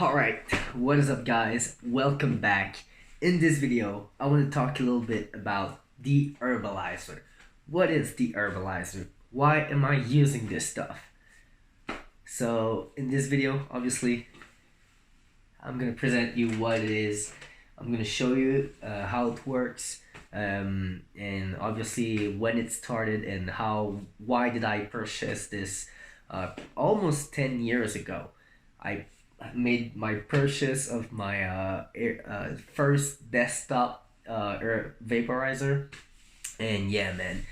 Alright, what is up guys? Welcome back. In this video, I want to talk a little bit about the herbalizer. What is the herbalizer? Why am I using this stuff? So in this video, obviously, I'm going to present you what it is. I'm going to show you how it works, and obviously when it started and why did I purchase this almost 10 years ago. I made my purchase of my first desktop vaporizer, and yeah man,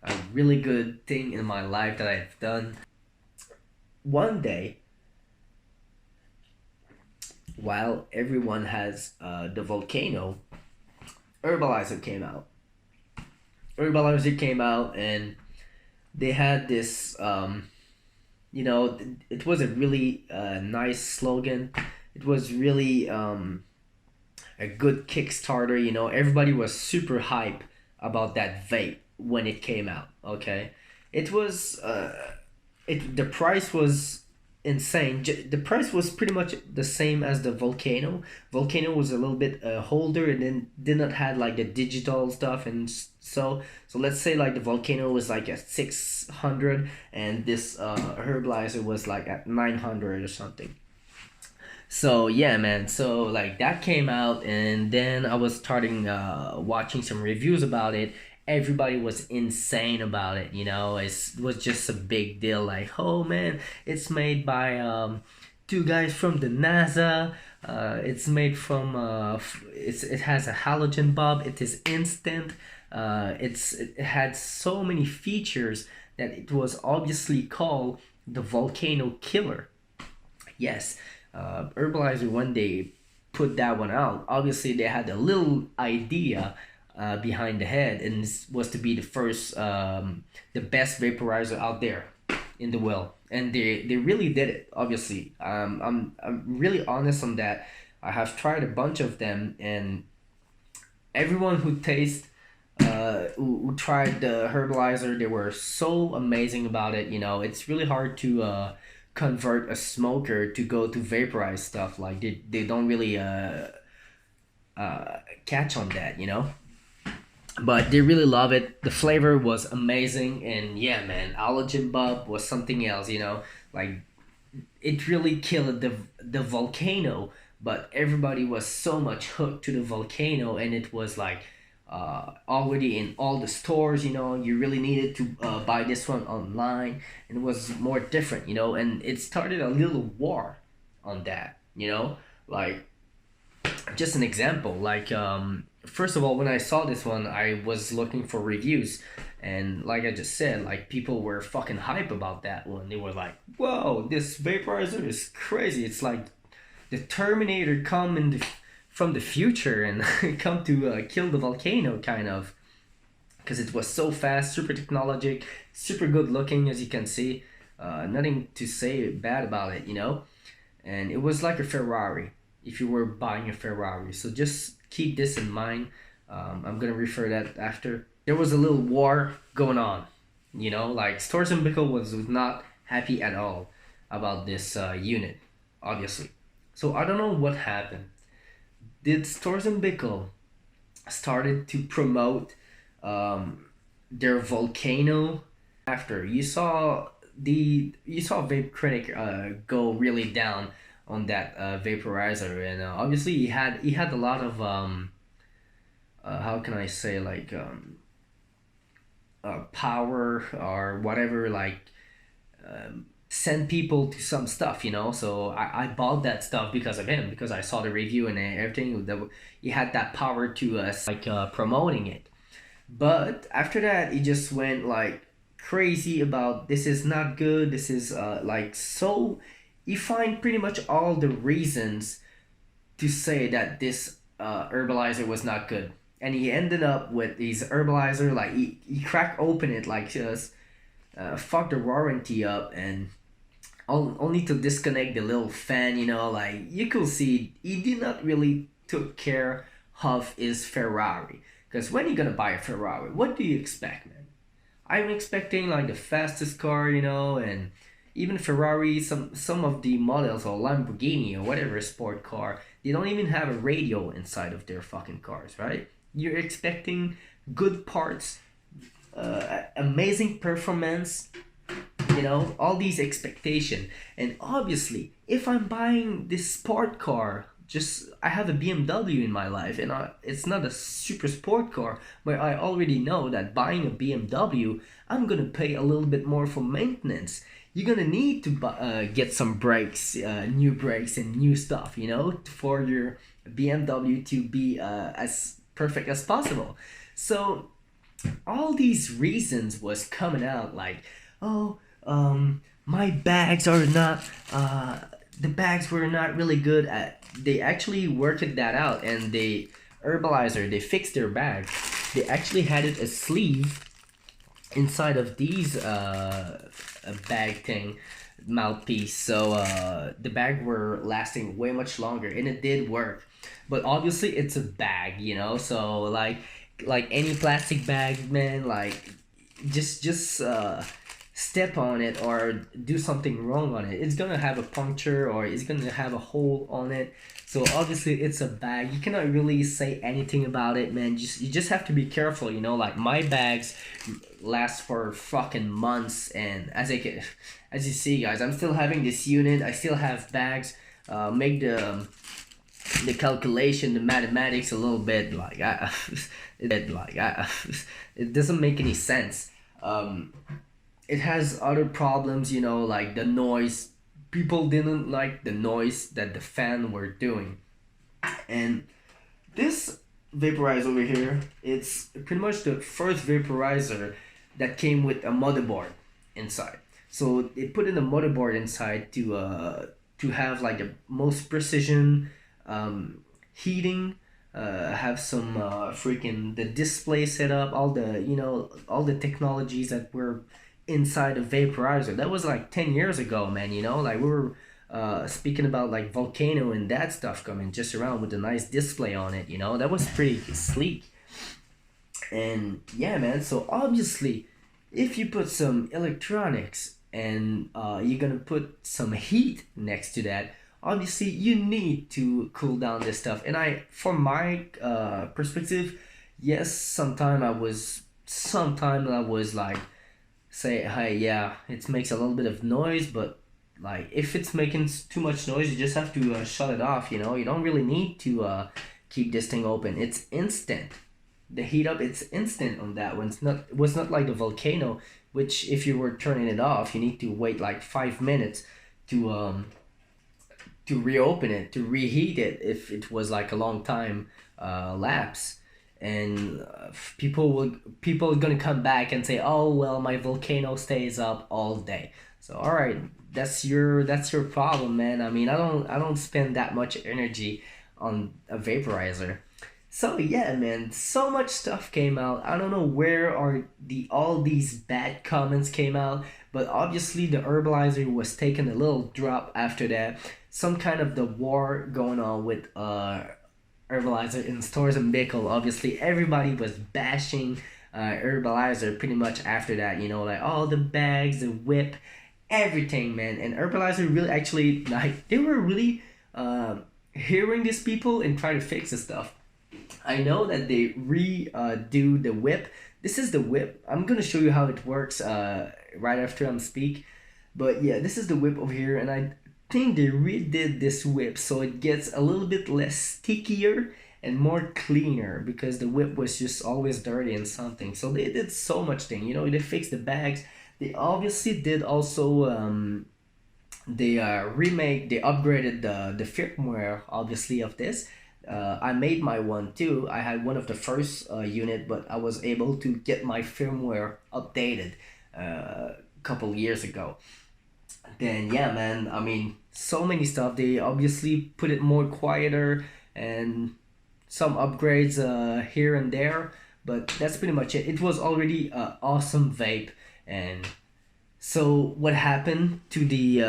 a really good thing in my life that I've done. One day, while everyone has the Volcano, Herbalizer came out. Herbalizer came out and they had this it was a really nice slogan. It was really a good Kickstarter. Everybody was super hype about that vape when it came out. Okay, it was the price was insane. The price was pretty much the same as the Volcano. Volcano was a little bit older and then did not had like the digital stuff, and so let's say like the Volcano was like at 600 and this Herbalizer was like at 900 or something. So yeah man, so like that came out and then I was starting watching some reviews about it. Everybody was insane about it. It was just a big deal, like, oh man, it's made by two guys from the NASA. It's made from it has a halogen bulb. It is instant. It had so many features that it was obviously called the Volcano Killer. Yes, Herbalizer one day put that one out. Obviously, they had a little idea behind the head, and this was to be the first, the best vaporizer out there in the world, and they really did it. Obviously, I'm really honest on that. I have tried a bunch of them, and everyone who tried the Herbalizer, they were so amazing about it. It's really hard to convert a smoker to go to vaporize stuff. Like they don't really catch on that, but they really love it. The flavor was amazing, and yeah man, halogen bulb was something else. Like it really killed the Volcano, but everybody was so much hooked to the Volcano, and it was like already in all the stores. You really needed to buy this one online, and it was more different. And it started a little war on that. Like just an example, like first of all, when I saw this one, I was looking for reviews, and like I just said, like people were fucking hype about that one. They were like, whoa, this vaporizer is crazy. It's like the Terminator from the future and come to kill the Volcano, kind of, because it was so fast, super technologic, super good looking, as you can see. Nothing to say bad about it. And it was like a Ferrari if you were buying a Ferrari. So just keep this in mind. I'm gonna refer that after. There was a little war going on. Like Storz and Bickel was not happy at all about this unit, obviously. So I don't know what happened. Did Storz and Bickel started to promote their Volcano after? You saw Vape Critic go really down on that vaporizer, and obviously he had a lot of how can I say, like power or whatever, like send people to some stuff. So I bought that stuff because of him, because I saw the review and everything that he had that power to us, like promoting it. But after that, he just went like crazy about this is not good, this is like, so you find pretty much all the reasons to say that this herbalizer was not good, and he ended up with his herbalizer, like he cracked open it, like just fucked the warranty up, and only to disconnect the little fan. Like you could see he did not really took care of his Ferrari, because when you're gonna buy a Ferrari, what do you expect, man? I'm expecting like the fastest car, and even Ferrari, some of the models, or Lamborghini or whatever sport car, they don't even have a radio inside of their fucking cars, right? You're expecting good parts, amazing performance, you know, all these expectation. And obviously, if I'm buying this sport car, just I have a BMW in my life, and it's not a super sport car, but I already know that buying a BMW, I'm gonna pay a little bit more for maintenance. You're gonna need to get some brakes, new brakes and new stuff, you know, for your BMW to be as perfect as possible. So all these reasons was coming out like, oh, my bags are not, the bags were not really good at. They actually worked that out, and they Herbalizer, they fixed their bag. They actually had it a sleeve inside of these a bag thing mouthpiece, so the bag were lasting way much longer, and it did work. But obviously it's a bag, you know, so like any plastic bag, man, like just step on it or do something wrong on it, it's gonna have a puncture or it's gonna have a hole on it. So obviously it's a bag, you cannot really say anything about it, man. You just have to be careful, you know. Like my bags last for fucking months, and as you see, guys, I'm still having this unit, I still have bags. Make the calculation, the mathematics a little bit like it doesn't make any sense. It has other problems, you know, like the noise. People didn't like the noise that the fan were doing. And this vaporizer over here, it's pretty much the first vaporizer that came with a motherboard inside. So they put in a motherboard inside to have like the most precision heating, have some freaking the display set up, all the, you know, all the technologies that were inside a vaporizer. That was like 10 years ago, man, you know, like we were speaking about like Volcano and that stuff coming just around with a nice display on it, you know. That was pretty sleek. And yeah, man, so obviously if you put some electronics and you're gonna put some heat next to that, obviously you need to cool down this stuff. And from my perspective, yes, sometimes I was like, say, hey, yeah, it makes a little bit of noise, but like if it's making too much noise, you just have to shut it off, you know. You don't really need to keep this thing open. It's instant. The heat up, it's instant on that one. It was not like the Volcano, which if you were turning it off, you need to wait like 5 minutes to reopen it, to reheat it if it was like a long time lapse. And people are gonna come back and say, oh well, my Volcano stays up all day. So all right, that's your problem, man. I mean, I don't spend that much energy on a vaporizer. So yeah, man, so much stuff came out. I don't know where all these bad comments came out, but obviously the Herbalizer was taking a little drop after that. Some kind of the war going on with Herbalizer and Storz and Bickel. Obviously everybody was bashing Herbalizer pretty much after that, you know, like all the bags, the whip, everything, man. And Herbalizer really actually, like, they were really hearing these people and trying to fix the stuff. I know that they redo the whip. This is the whip. I'm gonna show you how it works right after I'm speak. But yeah, this is the whip over here, and I think they redid this whip so it gets a little bit less stickier and more cleaner, because the whip was just always dirty and something. So they did so much thing, you know. They fixed the bags. They obviously did also they upgraded the firmware obviously of this. I made my one too. I had one of the first unit, but I was able to get my firmware updated a couple years ago. Then yeah, man, I mean, so many stuff. They obviously put it more quieter and some upgrades here and there, but that's pretty much it. It was already an awesome vape. And so what happened to the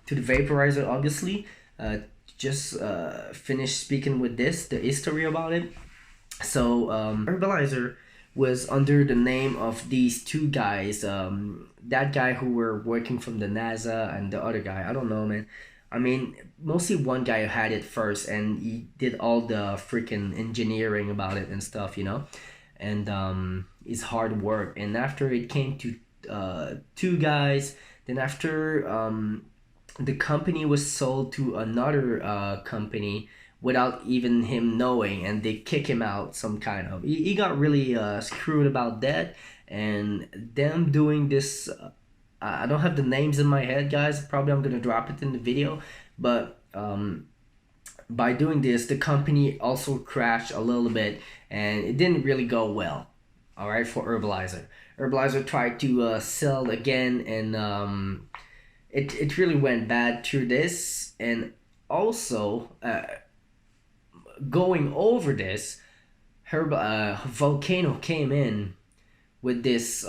vaporizer, obviously, just finished speaking with the history about it. So Herbalizer was under the name of these two guys. That guy who were working from the NASA and the other guy. I don't know, man. I mean, mostly one guy who had it first, and he did all the freaking engineering about it and stuff, you know, and it's hard work. And after it came to two guys, then after the company was sold to another company without even him knowing, and they kick him out some kind of. He got really screwed about that, and them doing this. I don't have the names in my head, guys. Probably I'm gonna drop it in the video, but by doing this, the company also crashed a little bit, and it didn't really go well. All right, for Herbalizer. Herbalizer tried to sell again, and it really went bad through this, and also going over this, Volcano came in with this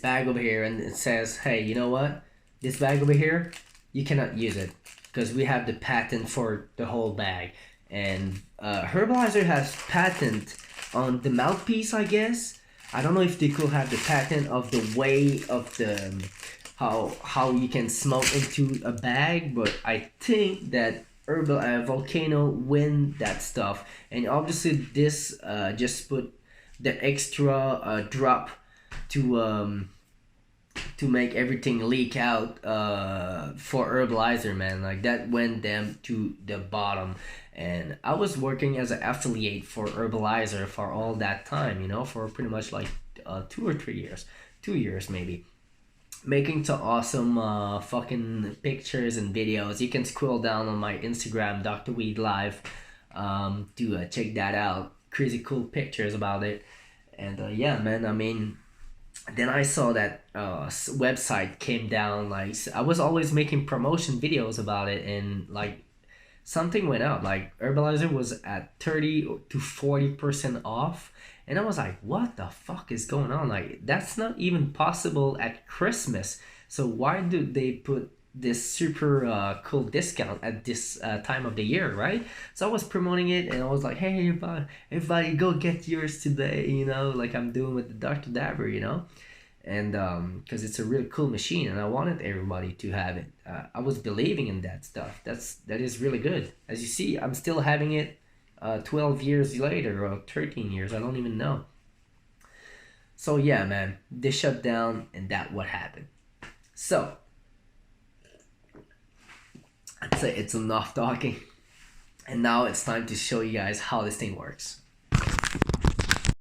bag over here, and it says, hey, you know what, this bag over here, you cannot use it because we have the patent for the whole bag. And Herbalizer has patent on the mouthpiece, I guess. I don't know if they could have the patent of the way of the how you can smoke into a bag, but I think that Volcano win that stuff. And obviously this just put the extra drop to make everything leak out for Herbalizer, man. Like that went them to the bottom. And I was working as an affiliate for Herbalizer for all that time, you know, for pretty much like 2 or 3 years, 2 years maybe, making some awesome fucking pictures and videos. You can scroll down on my Instagram, Dr. Weed Live, to check that out. Crazy cool pictures about it. And yeah, man, I mean, then I saw that website came down. Like, I was always making promotion videos about it, and like something went up. Like Herbalizer was at 30 to 40% off, and I was like, what the fuck is going on? Like, that's not even possible at Christmas. So why do they put this super cool discount at this time of the year, right? So I was promoting it, and I was like, hey, everybody go get yours today, you know, like I'm doing with the Dr. Dabber, you know. And because it's a really cool machine, and I wanted everybody to have it. I was believing in that stuff. That is really good. As you see, I'm still having it 12 years later, or 13 years, I don't even know. So yeah, man, they shut down, and that what happened. So I'd say it's enough talking, and now it's time to show you guys how this thing works.